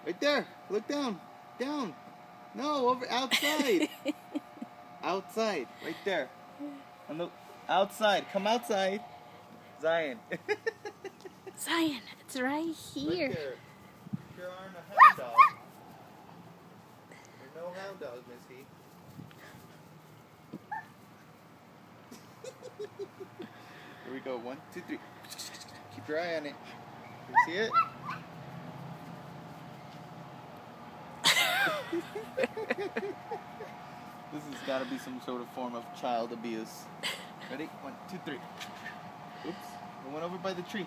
Right there. Look down. Down. No, over outside. Outside. Right there. On the outside. Come outside. Zion. Zion, it's right here. Right there. There aren't a hound dog. There's no hound dog, Missy. Here we go. 1, 2, 3. Keep your eye on it. You see it? This has got to be some sort of form of child abuse. Ready? 1, 2, 3. Oops. I went over by the tree.